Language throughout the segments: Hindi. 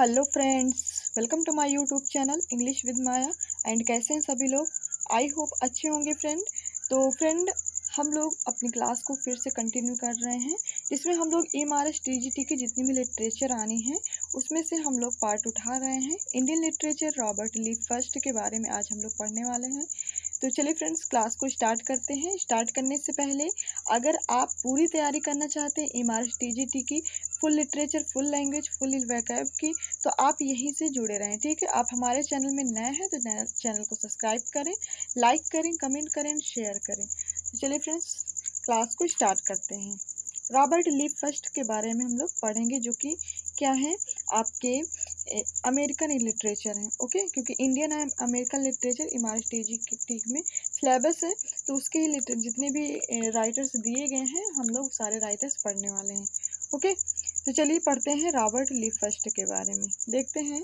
Hello friends, welcome to my YouTube channel English with Maya. And कैसे हैं सभी लोग? आई होप अच्छे होंगे फ्रेंड। तो फ्रेंड, हम लोग अपनी क्लास को फिर से कंटिन्यू कर रहे हैं, जिसमें हम लोग एमआरएस टीजीटी की जितनी भी लिटरेचर आनी है उसमें से हम लोग पार्ट उठा रहे हैं। Indian literature Robert Lee first के बारे में आज हम लोग पढ़ने वाले हैं। तो चलिए फ्रेंड्स, क्लास को स्टार्ट करते हैं। स्टार्ट करने से पहले अगर आप पूरी तैयारी करना चाहते हैं एमआरएस टीजीटी की, full literature, full language, full vocab की, तो आप यहीं से जुड़े रहें। ठीक है, आप हमारे चैनल में नए हैं तो चैनल को सब्सक्राइब करें, लाइक करें, कमेंट करें, शेयर करें। तो चलिए फ्रेंड्स, क्लास को स्टार्ट करते हैं। रॉबर्ट ली फर्स्ट के बारे में हम लोग पढ़ेंगे, जो कि क्या है, आपके अमेरिकन लिटरेचर हैं। ओके, क्योंकि Indian and American literature MRS में सिलेबस है, तो उसके ही जितने भी राइटर्स दिए गए हैं हम लोग सारे राइटर्स पढ़ने वाले हैं। ओके, तो चलिए पढ़ते हैं रॉबर्ट ली फर्स्ट के बारे में। देखते हैं।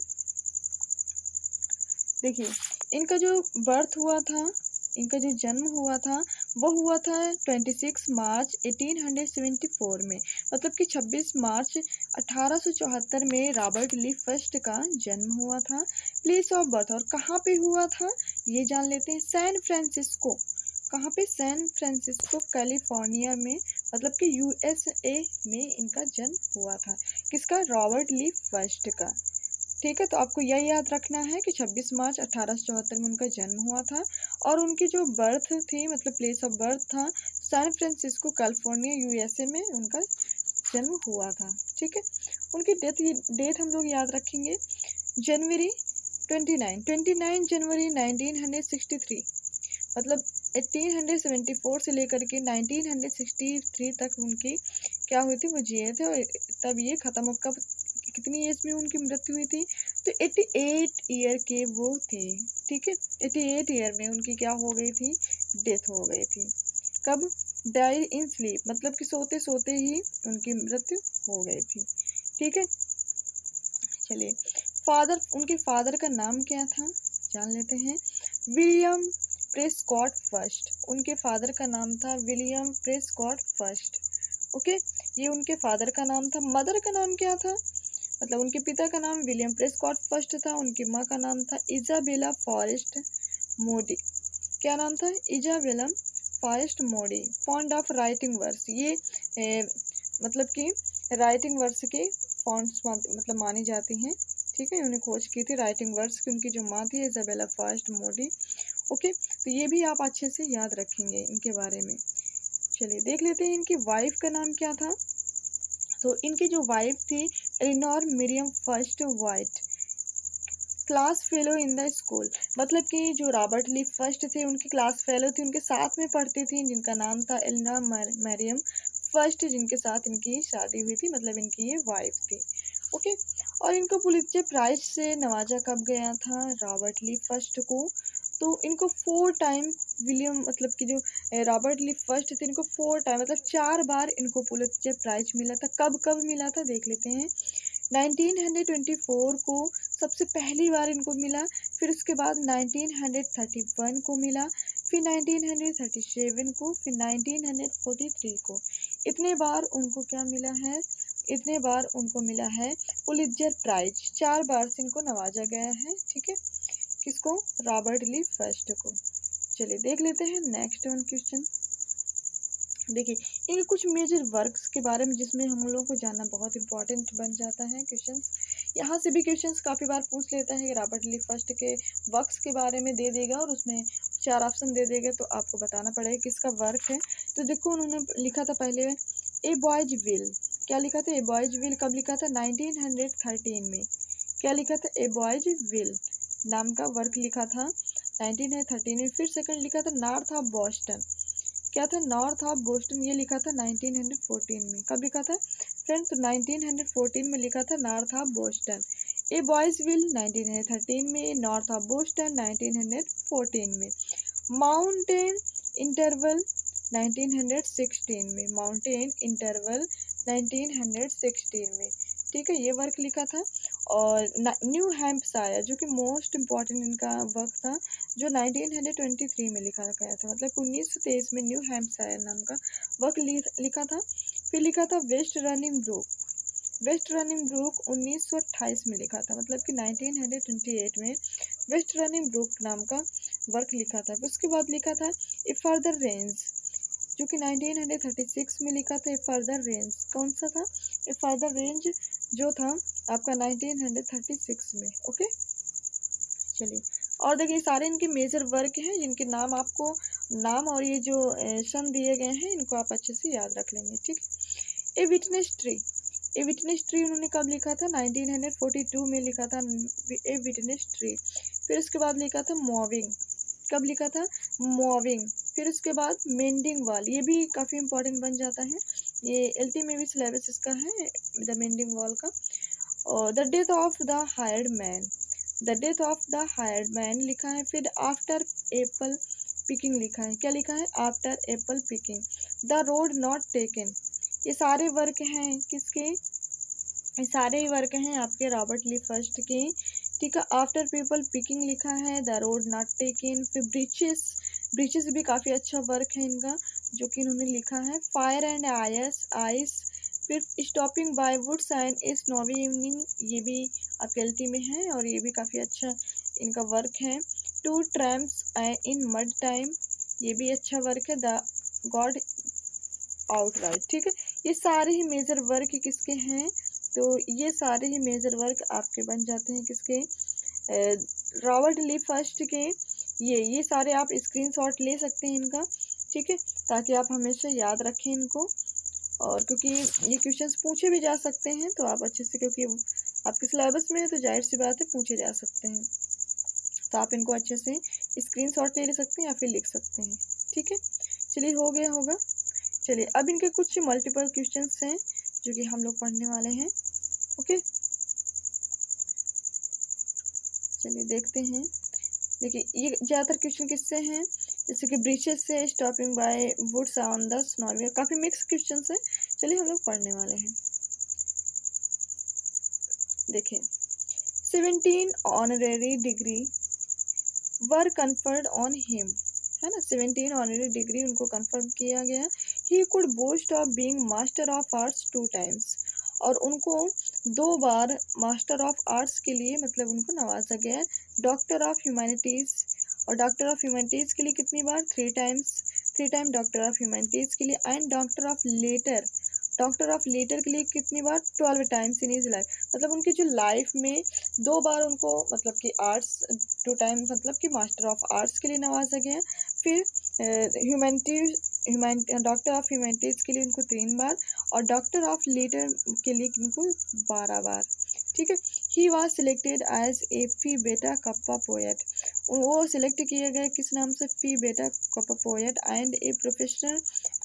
देखिए, इनका जो बर्थ हुआ था, इनका जो जन्म हुआ था वो हुआ था 26 मार्च 1874 में, मतलब कि 26 मार्च 1874 में रॉबर्ट ली फर्स्ट का जन्म हुआ था। प्लेस ऑफ बर्थ, और कहाँ पे हुआ था ये जान लेते हैं। San Francisco. कहाँ पे? सैन फ्रांसिस्को कैलिफोर्निया में, मतलब कि यूएसए में इनका जन्म हुआ था। किसका? रॉबर्ट ली फर्स्ट का। ठीक है, तो आपको यह याद रखना है कि 26 मार्च 1874 में उनका जन्म हुआ था, और उनकी जो बर्थ थी, मतलब प्लेस ऑफ बर्थ था सैन फ्रांसिस्को कैलिफोर्निया यूएसए में उनका जन्म हुआ था। ठीक है, उनकी डेट हम लोग याद रखेंगे, जनवरी 29 जनवरी 1963, मतलब 1874 से लेकर के 1963 तक उनकी क्या हुई थी, वो जिए थे। और तब ये खत्म हो, कब, कितनी एज में उनकी मृत्यु हुई थी? तो 88 ईयर के वो थे। ठीक है, 88 ईयर में उनकी क्या हो गई थी? डेथ हो गई थी। कब? डाइड इन स्लीप, मतलब कि सोते सोते ही उनकी मृत्यु हो गई थी। ठीक है, चलिए, उनके फादर का नाम क्या था जान लेते हैं। William Prescott first. उनके फादर का नाम था विलियम प्रेस्कॉट फर्स्ट। ओके, ये उनके फादर का नाम था। मदर का नाम क्या था? मतलब उनके पिता का नाम विलियम प्रेस्कॉट फर्स्ट था, उनकी माँ का नाम था इजाबेला फॉरेस्ट मोडी। क्या नाम था? Isabella forest Modi. Fond of writing verse, ये मतलब कि राइटिंग वर्स के फॉन्ट्स मतलब मानी जाती हैं। ठीक है, उन्हें खोज की थी राइटिंग वर्स की, उनकी जो माँ थी इजाबेला फॉरेस्ट मोडी। ओके, तो ये भी आप अच्छे से याद रखेंगे इनके बारे में। चलिए देख लेते हैं इनकी वाइफ का नाम क्या था। तो इनकी जो वाइफ थी Elinor Miriam Frost White, class fellow in the school, मतलब कि जो रॉबर्ट ली फर्स्ट थे उनकी क्लास फेलो थी, उनके साथ में पढ़ती थी, जिनका नाम था एलिनोर मैरियम फर्स्ट, जिनके साथ इनकी शादी हुई थी, मतलब इनकी ये वाइफ थी। ओके, और इनको पुलित्जर प्राइज से नवाजा कब गया था रॉबर्ट ली फर्स्ट को? तो इनको 4 टाइम विलियम, मतलब कि जो रॉबर्ट ली फर्स्ट थे, इनको 4 टाइम मतलब 4 बार इनको पुलित्जर प्राइज मिला था। कब कब मिला था देख लेते हैं। 1924 को सबसे पहली बार इनको मिला, फिर उसके बाद 1931 को मिला, फिर 1937 को, फिर 1943 को। इतने बार उनको क्या मिला है? इतने बार उनको मिला है पुलित्जर प्राइज। 4 बार से इनको नवाजा गया है। ठीक है, किसको? रॉबर्ट ली फर्स्ट को। चलिए देख लेते हैं नेक्स्ट वन क्वेश्चन। देखिए, इनके कुछ मेजर वर्क्स के बारे में जिसमें हम लोगों को जानना बहुत इंपॉर्टेंट बन जाता है। क्वेश्चंस यहाँ से भी क्वेश्चंस काफ़ी बार पूछ लेता है कि रॉबर्ट ली फर्स्ट के वर्क्स के बारे में दे देगा, और उसमें 4 ऑप्शन दे देगा, तो आपको बताना पड़ेगा किसका वर्क है। तो देखो, उन्होंने लिखा था पहले ए बॉयज विल। क्या लिखा था? ए बॉयज विल कब लिखा था? 1913 में। क्या लिखा था? ए बॉयज विल नाम का वर्क लिखा था 1913 में। फिर सेकंड लिखा था नॉर्थ ऑफ बॉस्टन। क्या था? नॉर्थ ऑफ बोस्टन, ये लिखा था 1914 में। कब लिखा था फ्रेंड्स? तो 1914 में लिखा था north of Boston. A boys will 1913 में, नॉर्थ ऑफ बोस्टन 1914 में। माउंटेन इंटरवल 1916 में, माउंटेन इंटरवल 1916 में। ठीक है, ये वर्क लिखा था। और न्यू हैम्पशायर, जो कि मोस्ट इम्पॉर्टेंट इनका वर्क था, जो 1923 में लिखा गया था, मतलब 1923 में न्यू हैम्पशायर नाम का वर्क लिखा था। फिर लिखा था West Running Brook, West Running Brook 1928 में लिखा था, मतलब कि 1928 में वेस्ट रनिंग ब्रुक नाम का वर्क लिखा था। उसके बाद लिखा था ए फर्दर रेंज, जो कि 1936 में लिखा था। ए फर्दर रेंज कौन सा था? ए फर्दर रेंज जो था आपका 1936 में। ओके, चलिए और देखिए सारे इनके मेजर वर्क हैं जिनके नाम आपको, नाम और ये जो सन दिए गए हैं इनको आप अच्छे से याद रख लेंगे। ठीक है। A witness tree, a witness tree उन्होंने कब लिखा था? 1942 में लिखा था ए विटनेस ट्री। फिर उसके बाद लिखा था मूविंग, कब लिखा था? मूविंग। फिर उसके बाद मेंडिंग वॉल, ये भी काफ़ी इंपॉर्टेंट बन जाता है, ये एलटी में भी सिलेबस इसका है, द मेंडिंग वॉल का। और the death of the hired man, the death of the hired man लिखा है। फिर आफ्टर एप्पल पिकिंग लिखा है, क्या लिखा है? After Apple picking. The road not taken, ये सारे वर्क हैं किसके? ये सारे ही वर्क हैं आपके रॉबर्ट ली फर्स्ट के। ठीक है। आफ्टर पीपल पिकिंग लिखा है, द रोड नॉट टेकन। फिर ब्रिचेस, ब्रिचेस भी काफ़ी अच्छा वर्क है इनका जो कि इन्होंने लिखा है। Fire and ice ice. फिर stopping by woods and a snowy evening, ये भी आपके एलटी में है और ये भी काफ़ी अच्छा इनका वर्क है। टू ट्रैम्प्स इन मड टाइम, ये भी अच्छा वर्क है। The God outright. ठीक है। ये सारे ही मेजर वर्क किसके हैं? तो ये सारे ही मेजर वर्क आपके बन जाते हैं किसके? रॉबर्ट ली फर्स्ट के। ये सारे आप स्क्रीनशॉट ले सकते हैं इनका, ठीक है, ताकि आप हमेशा याद रखें इनको। और क्योंकि ये क्वेश्चंस पूछे भी जा सकते हैं तो आप अच्छे से, क्योंकि आपके सिलेबस में है तो जाहिर सी बात है पूछे जा सकते हैं, तो आप इनको अच्छे से स्क्रीनशॉट ले सकते हैं या फिर लिख सकते हैं। ठीक है, चलिए हो गया होगा। चलिए अब इनके कुछ मल्टीपल क्वेश्चंस हैं जो कि हम लोग पढ़ने वाले हैं। ओके, चलिए देखते हैं। देखिए ये ज़्यादातर क्वेश्चन किससे हैं? जैसे कि ब्रीचेस से, stopping by woods on the snowy, काफ़ी मिक्स क्वेश्चन है। चलिए हम लोग पढ़ने वाले हैं। देखिए 17 honorary degree were conferred on him, है ना, 17 ऑनरेरी डिग्री उनको कन्फर्म किया गया। He could boast of being master of arts 2 times, और उनको 2 बार मास्टर ऑफ आर्ट्स के लिए मतलब उनको नवाजा गया। डॉक्टर ऑफ ह्यूमैनिटीज़, और डॉक्टर ऑफ ह्यूमैनिटीज़ के लिए कितनी बार? 3 times, 3 time doctor of humanities के लिए। And doctor of letter, doctor of letter के लिए कितनी बार? 12 टाइम्स इन हिज लाइफ, मतलब उनकी जो लाइफ में 2 बार उनको मतलब कि आर्ट्स 2 टाइम मतलब कि मास्टर ऑफ आर्ट्स के लिए नवाजा गया। फिर डॉक्टर ऑफ ह्यूमैनिटीज़ के लिए उनको 3 बार, और डॉक्टर ऑफ लेटर के लिए उनको 12 बार। ठीक है। He was selected as a Phi Beta Kappa poet, वो सिलेक्ट किए गए किस नाम से? Phi Beta Kappa poet and a professor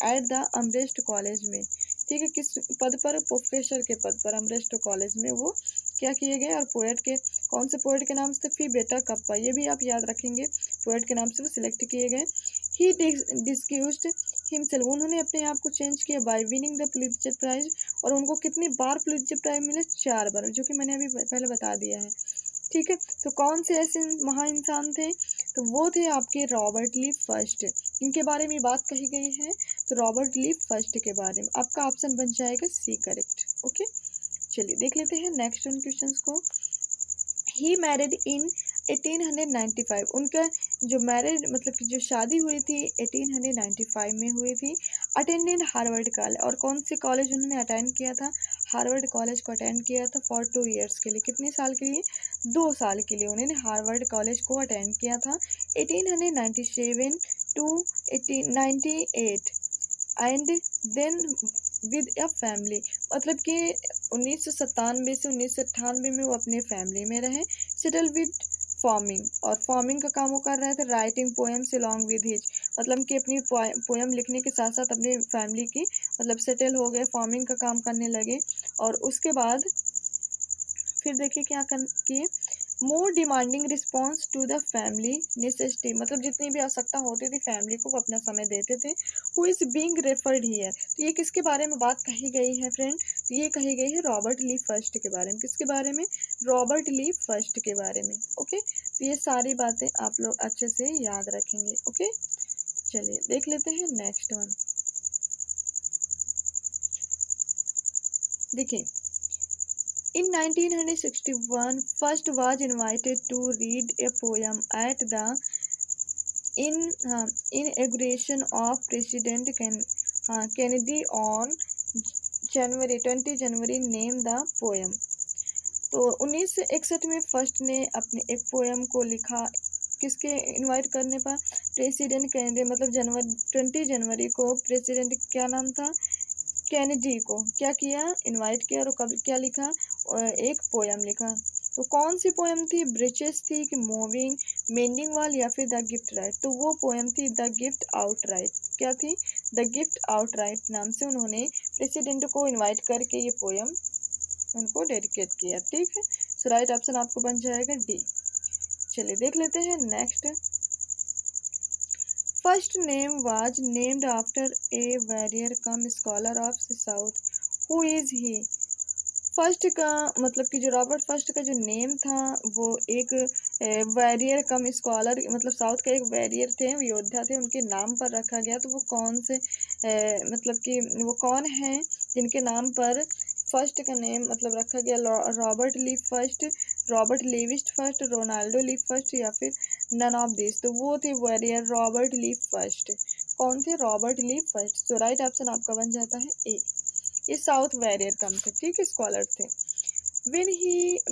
at the Amherst college में। ठीक है, किस पद पर? प्रोफेसर के पद पर अमरेस्ट कॉलेज में वो क्या किए गए? और पोएट के, कौन से पोएट के नाम से? फी बेटा कप्पा, ये भी आप याद रखेंगे, पोएट के नाम से वो सिलेक्ट किए गए। ही डिस्क्यूज्ड हिमसेल्फ, उन्होंने अपने आप को चेंज किया by winning the Pulitzer prize, और उनको कितनी बार पुलित्जर प्राइज मिले? 4 बार, जो कि मैंने अभी पहले बता दिया है। ठीक है, तो कौन से ऐसे महान इंसान थे? तो वो थे आपके रॉबर्ट ली फर्स्ट। इनके बारे में बात कही गई है तो रॉबर्ट ली फर्स्ट के बारे में आपका ऑप्शन बन जाएगा सी करेक्ट। ओके, चलिए देख लेते हैं नेक्स्ट उन क्वेश्चंस को। ही मैरिड इन 1895, उनका जो मैरिज मतलब कि जो शादी हुई थी 1895 में हुई थी। अटेंडेड हार्वर्ड कॉलेज, और कौन से कॉलेज उन्होंने अटेंड किया था? हार्वर्ड कॉलेज को अटेंड किया था फॉर 2 ईयर्स के लिए, कितने साल के लिए? 2 साल के लिए उन्होंने हार्वर्ड कॉलेज को अटेंड किया था। 1897 to 1898 and then with a family, मतलब कि 1997 से 1998 में वो अपने फैमिली में रहे। सेटल विद फार्मिंग, और फार्मिंग का काम वो कर रहे थे। Writing poems along with his, मतलब कि अपनी पोएम लिखने के साथ साथ अपनी फैमिली की मतलब सेटल हो गए, फार्मिंग का काम करने लगे। और उसके बाद फिर देखिए क्या किए, more demanding response to the family necessity, मतलब जितनी भी आवश्यकता होती थी फैमिली को वो अपना समय देते थे। Who is being referred here, तो ये किसके बारे में बात कही गई है फ्रेंड? तो ये कही गई है रॉबर्ट ली फर्स्ट के बारे में। किसके बारे में? रॉबर्ट ली फर्स्ट के बारे में। ओके, तो ये सारी बातें आप लोग अच्छे से याद रखेंगे। ओके, चलिए देख लेते हैं नेक्स्ट वन। देखिए In 1961, first was invited to read a poem at the in inauguration of President Kennedy on January 20 January named the poem। तो 1961 में फर्स्ट ने अपने एक पोएम को लिखा, किसके इनवाइट करने पर, प्रेसिडेंट कैनेडी, मतलब जनवरी 20 जनवरी को प्रेसिडेंट क्या नाम था, कैनेडी को क्या किया, इनवाइट किया, और कब क्या लिखा, एक पोएम लिखा। तो कौन सी पोएम थी, ब्रिचेस थी कि मूविंग, मेंडिंग वॉल या फिर द गिफ्ट राइट। तो वो पोएम थी द गिफ्ट आउट राइट। क्या थी, द गिफ्ट आउट राइट नाम से उन्होंने प्रेसिडेंट को इनवाइट करके ये पोएम उनको डेडिकेट किया। ठीक है, सो राइट ऑप्शन आपको बन जाएगा डी। चलिए देख लेते हैं next. First name was named after a warrior come scholar of the south, who is he. First का मतलब कि जो रॉबर्ट फर्स्ट का जो नेम था वो एक वॉरियर कम स्कॉलर, मतलब साउथ का एक वॉरियर थे, योद्धा थे, उनके नाम पर रखा गया। तो वो कौन से मतलब कि वो कौन है जिनके नाम पर फर्स्ट का नेम मतलब रखा गया, Robert Lee first, Robert लेविस्ट first, Ronaldo ली फर्स्ट, या फिर नन ऑफ दिस। तो वो थे वॉरियर रॉबर्ट ली फर्स्ट। कौन थे, रॉबर्ट ली फर्स्ट। तो राइट ऑप्शन आपका बन जाता है ए। ये साउथ वॉरियर कम थे, ठीक है, स्कॉलर थे।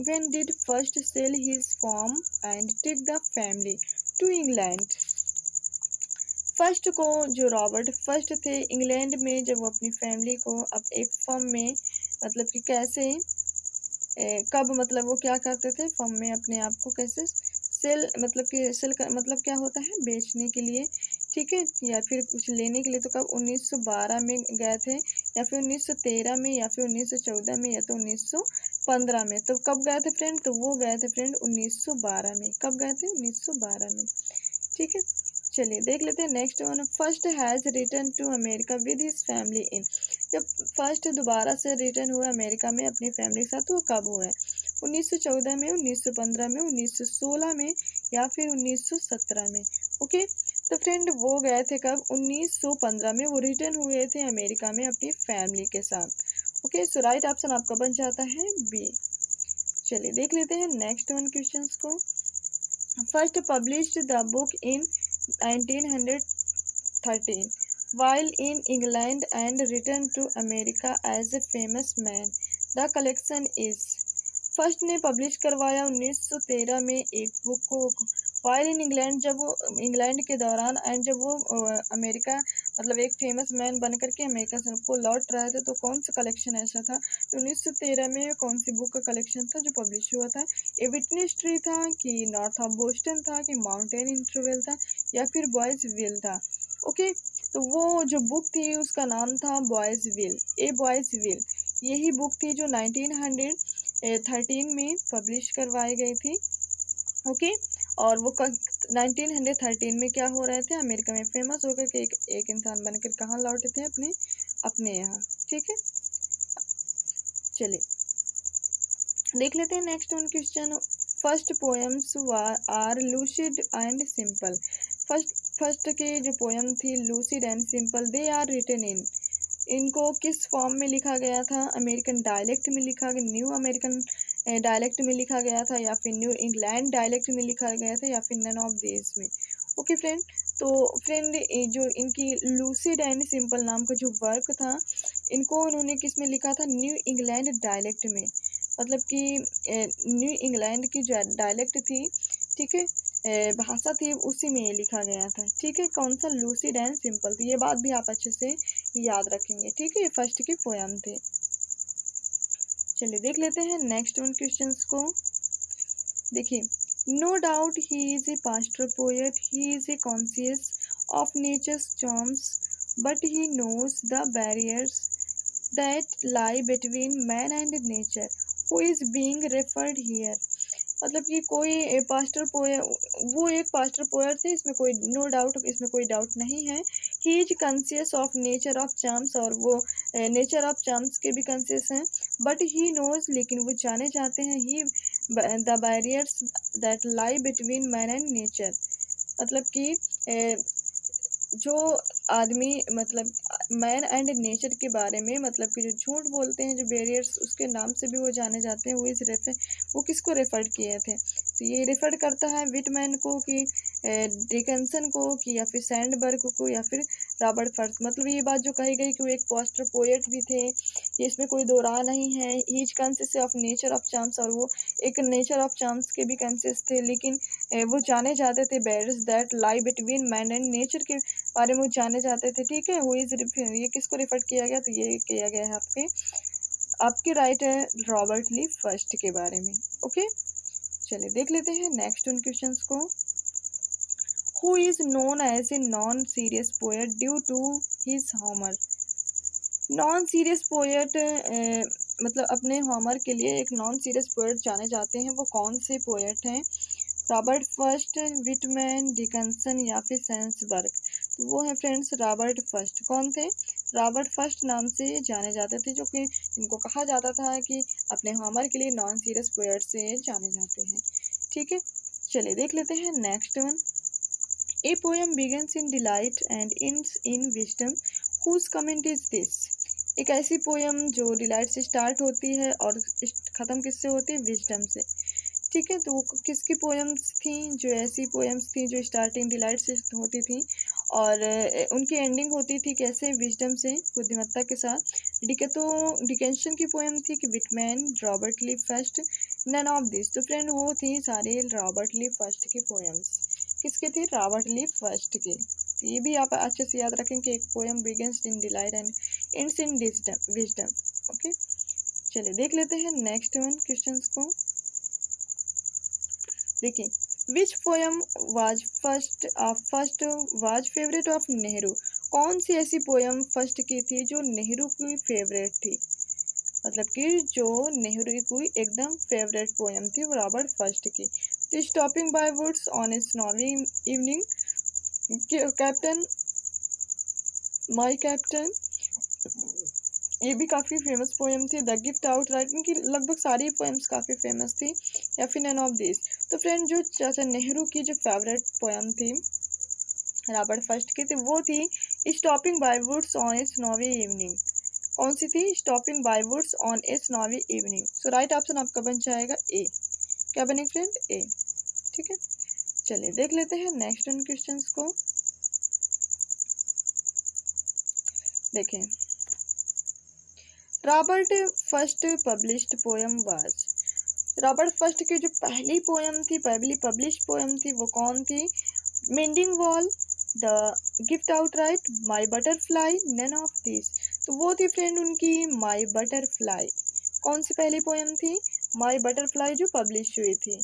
when did first sell his farm and take the family to England। First को जो रॉबर्ट फर्स्ट थे, इंग्लैंड में जब वो अपनी फैमिली को अब एक फर्म में मतलब कि कैसे कब मतलब वो क्या करते थे, फर्म में अपने आप को कैसे सेल मतलब कि सेल का मतलब क्या होता है, बेचने के लिए, ठीक है, या फिर कुछ लेने के लिए। तो कब 1912 में गए थे, या फिर 1913 में, या फिर 1914 में, या तो 1915 में। तो कब गए थे फ्रेंड, तो वो गए थे फ्रेंड 1912 में। कब गए थे, 1912 में। ठीक है, चलिए देख लेते हैं next one. First has return to America with his family in. जब फर्स्ट दोबारा से रिटर्न हुआ अमेरिका में अपनी फैमिली के साथ, तो वो कब हुआ है, 1914 में, 1915 में, 1916 में, या फिर 1917 में। ओके, तो फ्रेंड वो गए थे कब, 1915 में वो रिटर्न हुए थे अमेरिका में अपनी फैमिली के साथ। ओके, सो राइट ऑप्शन आपका बन जाता है बी। चलिए देख लेते हैं नेक्स्ट वन क्वेश्चन को। First published the book in 1913 while in England and returned to America as a famous man। The collection is। First ने पब्लिश करवाया 1913 में एक बुक को, वाइल इन इंग्लैंड, जब वो इंग्लैंड के दौरान, एंड जब वो अमेरिका मतलब एक फेमस मैन बन करके अमेरिका से को लौट रहे थे। तो कौन सा कलेक्शन ऐसा था 1913 में, कौन सी बुक का कलेक्शन था जो पब्लिश हुआ था, ए विटनेस ट्री था, कि नॉर्थ ऑफ बोस्टन था, कि माउंटेन इंटरवल था, या फिर बॉयज विल था। ओके, तो वो जो बुक थी उसका नाम था boys will, A boys will. यही बुक थी जो 1913 में पब्लिश करवाई गई थी। ओके, और वो 1913 में क्या हो रहे थे, अमेरिका में फेमस होकर के एक इंसान बनकर कहाँ लौटे थे, अपने अपने यहाँ। ठीक है, चलिए देख लेते हैं next one question. Frost poems are lucid and simple. Frost के जो पोएम थी lucid and simple, they are written in. इनको किस फॉर्म में लिखा गया था, अमेरिकन डायलेक्ट में लिखा गया, न्यू अमेरिकन डायलेक्ट में लिखा गया था, या फिर न्यू इंग्लैंड डायलेक्ट में लिखा गया था, या फिर नन ऑफ दिस में। ओके फ्रेंड, तो फ्रेंड जो इनकी लूसिड एंड सिंपल नाम का जो वर्क था, इनको उन्होंने किस में लिखा था, न्यू इंग्लैंड डायलेक्ट में, मतलब कि न्यू इंग्लैंड की जो डायलेक्ट थी, ठीक है, भाषा थी, उसी में ये लिखा गया था। ठीक है, कौन सा, लूसिड एंड सिंपल। तो ये बात भी आप अच्छे से याद रखेंगे। ठीक है, ये फर्स्ट के पोयम थे। चलिए देख लेते हैं नेक्स्ट वन क्वेश्चंस को। देखिए, no doubt he is a pastor poet, he is a conscious of nature's charms, but he knows the barriers that lie between man and nature, who is being referred here. मतलब कि कोई पास्टर पोएट, वो एक पास्टर पोएट थे, इसमें कोई नो डाउट, इसमें कोई डाउट नहीं है। He is conscious of nature of charms, और वो नेचर ऑफ चार्म्स के भी कॉन्शियस हैं। बट ही नोज, लेकिन वो जाने चाहते हैं, he the barriers that lie between man and nature. मतलब कि जो आदमी मतलब मैन एंड नेचर के बारे में, मतलब कि जो झूठ बोलते हैं, जो बैरियर्स, उसके नाम से भी वो जाने जाते हैं। वो किसको रेफर किए थे? तो ये रेफर करता है विटमैन को, कि डिकन्सन को, कि या फिर सैंडबर्ग को, या फिर रॉबर्ट फर्स्ट। मतलब ये बात जो कही गई कि वो एक पोस्टर पोएट भी थे, ये इसमें कोई दो राह नहीं है। He is consist of nature of charms, और वो एक नेचर ऑफ चार्म्स के भी कंसिस्ट थे, लेकिन वो जाने जाते थे barriers that lie between man and nature के बारे में वो जाने जाते थे। ठीक है, ये किसको रेफर किया गया? तो ये किया गया है आपके राइट है रॉबर्ट ली फर्स्ट के बारे में। ओके, चलिए देख लेते हैं नेक्स्ट उन क्वेश्चंस को। Who is known as a non serious poet due to his humour? Non serious poet मतलब अपने हॉमर के लिए एक नॉन सीरियस पोएट जाने जाते हैं, वो कौन से पोएट हैं? रॉबर्ट फर्स्ट, विटमैन, डिकन्सन या फिर सैंड्सबर्ग? तो वो है फ्रेंड्स रॉबर्ट फर्स्ट। कौन थे? रॉबर्ट फर्स्ट नाम से जाने जाते थे, जो कि इनको कहा जाता था कि अपने हॉमर के लिए नॉन सीरियस पोएट से जाने जाते हैं। ठीक है, चलिए देख लेते हैं next one. A poem begins in delight and ends in wisdom, whose comment is this? एक ऐसी पोएम जो डिलाइट से स्टार्ट होती है और ख़त्म किससे होती है? विजडम से। ठीक है, तो वो किसकी पोएम्स थी? जो ऐसी पोएम्स थी जो स्टार्टिंग डिलाइट से होती थी और उनकी एंडिंग होती थी कैसे? विजडम से, बुद्धिमत्ता के साथ। डिकेंशन की पोएम थी कि Whitman, Robert Lee Frost, none of this. तो फ्रेंड वो थी सारे रॉबर्ट ली फर्स्ट की पोएम्स। किसके थे? रॉबर्ट ली फर्स्ट के। तो ये भी आप अच्छे से याद रखें कि एक poem begins in delight and ends in wisdom. Okay, चलिए देख लेते हैं नेक्स्ट वन क्वेश्चंस को। देखिए, which poem was first was favourite of Nehru? कौन सी ऐसी पोएम फर्स्ट की थी जो नेहरू की फेवरेट थी? मतलब कि जो नेहरू की एकदम फेवरेट पोएम थी वो रॉबर्ट फर्स्ट की। तो stopping by woods on a snowy evening, captain, my captain, ये भी काफ़ी फेमस पोएम थी। द गिफ्ट आउट राइट, इनकी लगभग सारी पोएम्स काफ़ी फेमस थी, या फिर नन ऑफ दिस। तो फ्रेंड जो चाचा नेहरू की जो फेवरेट पोएम थी रॉबर्ट फर्स्ट की थी वो थी stopping by woods on a snowy evening. कौन सी थी? Stopping by woods on a snowy evening. So right option आपका बन जाएगा ए। क्या बने फ्रेंड? ए। ठीक है, चलिए देख लेते हैं नेक्स्ट उन क्वेश्चंस को। देखें, Robert first published poem was, Robert Frost की जो पहली पोएम थी, पहली पब्लिश पोएम थी, वो कौन थी? Mending wall, the gift outright, my butterfly, none of this. तो वो थी फ्रेंड उनकी माई बटरफ्लाई। कौन सी पहली पोएम थी? माई बटरफ्लाई, जो पब्लिश हुई थी।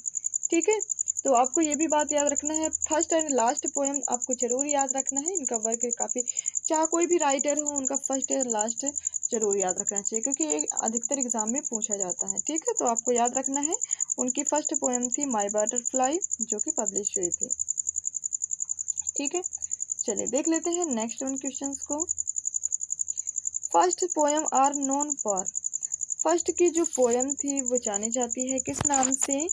ठीक है, तो आपको ये भी बात याद रखना है, फर्स्ट एंड लास्ट पोएम आपको जरूर याद रखना है। इनका वर्क काफ़ी, चाहे कोई भी राइटर हो, उनका फर्स्ट या लास्ट जरूर याद रखना चाहिए, क्योंकि ये अधिकतर एग्जाम में पूछा जाता है। ठीक है, तो आपको याद रखना है उनकी फर्स्ट पोएम थी माई बटरफ्लाई, जो कि पब्लिश हुई थी। ठीक है, चलिए देख लेते हैं नेक्स्ट उन क्वेश्चंस को। Frost poem are known for, Frost की जो पोएम थी वो जानी जाती है किस नाम से?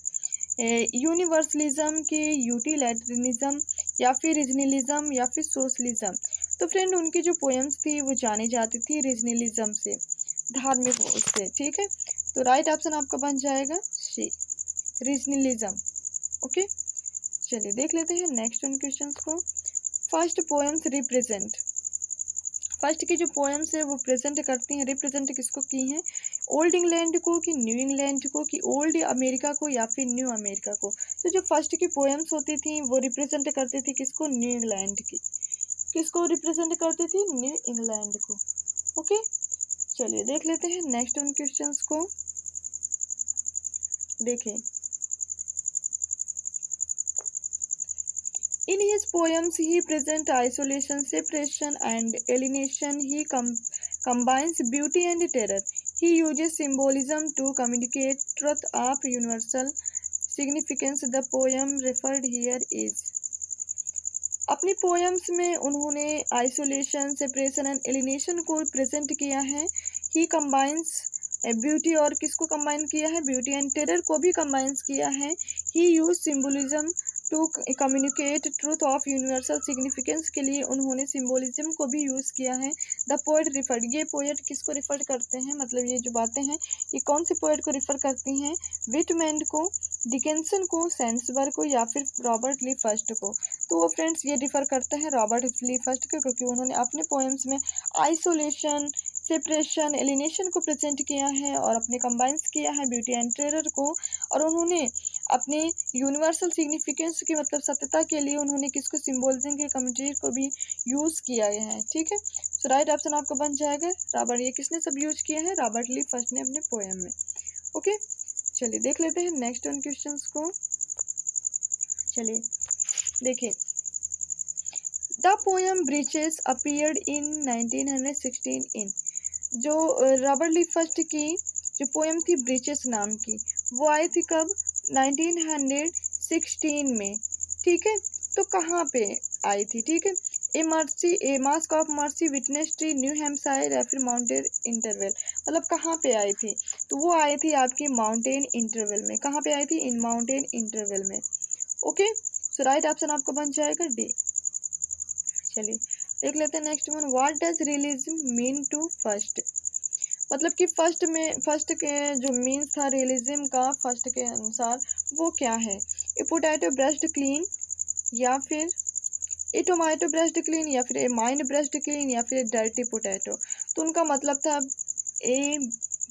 यूनिवर्सलिज्म के यूटिलिटेरियनिज्म, या फिर रीजनलिज्म, या फिर सोशलिज्म। तो फ्रेंड उनकी जो पोएम्स थी वो जानी जाती थी रीजनलिज्म से, धार्मिक उससे। ठीक है, तो राइट ऑप्शन आपका बन जाएगा सी, रीजनलिज्म। ओके, चलिए देख लेते हैं नेक्स्ट उन क्वेश्चंस को। फर्स्ट पोएम्स रिप्रेजेंट, फर्स्ट की जो पोएम्स है वो प्रेजेंट करती हैं, रिप्रेजेंट किसको की हैं? ओल्ड इंग्लैंड को, कि न्यू इंग्लैंड को, कि ओल्ड अमेरिका को, या फिर न्यू अमेरिका को? तो जो फर्स्ट की पोएम्स होती थी वो रिप्रेजेंट करती थी किसको? न्यू इंग्लैंड की। किसको रिप्रेजेंट करती थी? न्यू इंग्लैंड को। ओके, चलिए देख लेते हैं नेक्स्ट उन क्वेश्चंस को। देखें, in his poems he presents isolation, separation and alienation. He combines beauty and terror. He uses symbolism to communicate truth of universal significance. The poem referred here is, अपनी पोएम्स में उन्होंने आइसोलेशन, सेपरेशन एंड एलिनेशन को प्रेजेंट किया है। ही कंबाइंस ब्यूटी, और किसको कंबाइन किया है? ब्यूटी एंड टेरर को भी कंबाइंस किया है। He use symbolism to communicate truth of universal significance के लिए उन्होंने सिम्बोलिज्म को भी यूज़ किया है। द पोएट रिफर्ड, ये पोएट किसको रिफर करते हैं, मतलब ये जो बातें हैं ये कौन से पोएट को रिफर करती हैं, विटमैन को, डिकेंसन को, सेंसबर्ग को या फिर रॉबर्ट ली फर्स्ट को। तो वो फ्रेंड्स ये रिफर करते हैं रॉबर्ट ली फर्स्ट को, क्योंकि उन्होंने अपने पोएम्स में आइसोलेशन, सेपरेशन, एलिनेशन को प्रेजेंट किया है और अपने कंबाइंस किया है ब्यूटी एंड टेरर को। और उन्होंने अपने यूनिवर्सल सिग्निफिकेंस की मतलब सत्यता के लिए उन्होंने किसको, सिम्बोलिज्म के कम्युनिटी को भी यूज़ किया गया है। ठीक है, सो राइट ऑप्शन आपका बन जाएगा रॉबर्ट। ये किसने सब यूज किया है, रॉबर्ट ली फर्स्ट ने अपने पोएम में। ओके, चलिए देख लेते हैं नेक्स्ट वन क्वेश्चंस को। चलिए देखिए, the poem breaches appeared in 1916 इन, जो रॉबर्ट ली फर्स्ट की जो पोएम थी ब्रीचेस नाम की, वो आई थी कब, 1916 में। ठीक है, तो कहाँ पे आई थी, ठीक है, ए mask of mercy, witness tree, new Hampshire या फिर माउंटेन इंटरवल, मतलब कहाँ पे आई थी, तो वो आई थी आपकी माउंटेन इंटरवल में। कहाँ पे आई थी, इन माउंटेन इंटरवल में। ओके, सो राइट ऑप्शन आपका बन जाएगा डी। चलिए देख लेते हैं next one, what does realism mean to Frost, मतलब कि फर्स्ट के जो मीन्स था रियलिज्म का फर्स्ट के अनुसार वो क्या है, ए पोटैटो ब्रश्ड क्लीन या फिर ए टोमेटो ब्रश्ड क्लीन या फिर ए माइंड ब्रश्ड क्लीन या फिर डर्टी पोटैटो। तो उनका मतलब था ए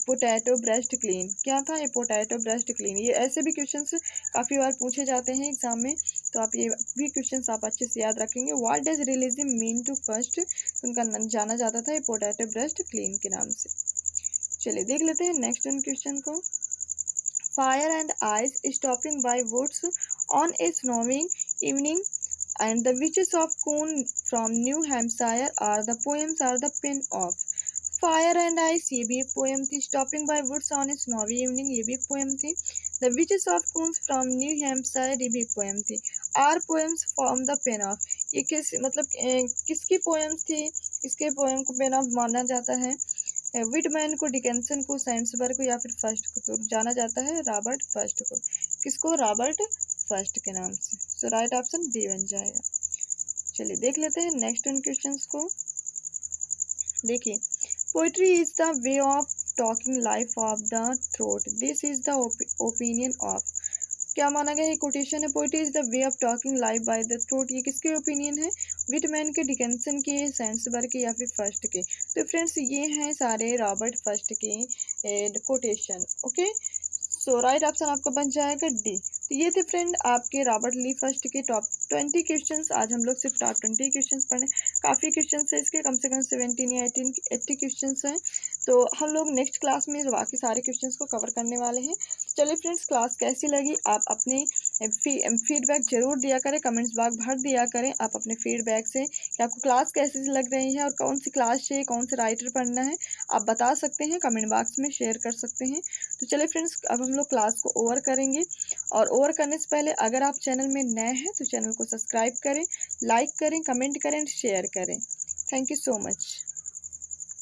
पोटैटो ब्रश्ड क्लीन, क्या था, ए पोटैटो ब्रश्ड क्लीन। ये ऐसे भी क्वेश्चंस काफ़ी बार पूछे जाते हैं एग्जाम में, तो आप ये भी क्वेश्चंस आप अच्छे से याद रखेंगे। What does realism mean to Frost, तो उनका जाना जाता था ए पोटैटो ब्रश्ड क्लीन के नाम से। चलिए देख लेते हैं नेक्स्ट वन क्वेश्चन को, fire and ice stopping by woods on a snowing evening and the witches of Coon from New Hampshire are the poems are the pin of fire and ice, ये भी एक पोएम थी, stopping by woods on a snowy evening, ये भी एक पोएम थी, the witches of Coos from New Hampshire, ये भी एक पोएम थी, are poems from the pen of, ये किस मतलब किसकी पोएम्स थी, किसके पोएम को पेन ऑफ माना जाता है, विटमैन को, डिकेंसन को, सेंसबर्ग को या फिर फर्स्ट को, तो जाना जाता है रॉबर्ट फर्स्ट को, किसको, रॉबर्ट फर्स्ट के नाम से। सो राइट ऑप्शन डी बन जाएगा। चलिए देख लेते हैं नेक्स्ट वन क्वेश्चंस को। देखिए, poetry is the way of talking life of the throat, this is the opinion of, क्या माना गया है, कोटेशन है, poetry is the way of talking life by the throat, ये किसके ओपिनियन है, विटमैन के, डिकेंसन के, सेंसबर्ग के या फिर फर्स्ट के। तो फ्रेंड्स ये हैं सारे रॉबर्ट फर्स्ट के quotation. Okay, so right option आपका बन जाएगा डी। तो ये थे फ्रेंड आपके रॉबर्ट ली फर्स्ट के टॉप 20 क्वेश्चंस। आज हम लोग सिर्फ टॉप 20 क्वेश्चंस पढ़े, काफ़ी क्वेश्चंस है इसके, कम से कम 17 या 80 क्वेश्चंस हैं। तो हम लोग नेक्स्ट क्लास में बाकी सारे क्वेश्चंस को कवर करने वाले हैं। चलिए फ्रेंड्स, क्लास कैसी लगी आप अपने फीडबैक जरूर दिया करें, कमेंट्स बॉक्स भर दिया करें आप अपने फीडबैक से कि आपको क्लास कैसी लग रही है और कौन सी क्लास से कौन से राइटर पढ़ना है, आप बता सकते हैं, कमेंट बॉक्स में शेयर कर सकते हैं। तो चलिए फ्रेंड्स, अब हम लोग क्लास को ओवर करेंगे, और ओवर करने से पहले अगर आप चैनल में नए हैं तो चैनल को सब्सक्राइब करें, लाइक करें, कमेंट करें, शेयर करें। Thank you so much.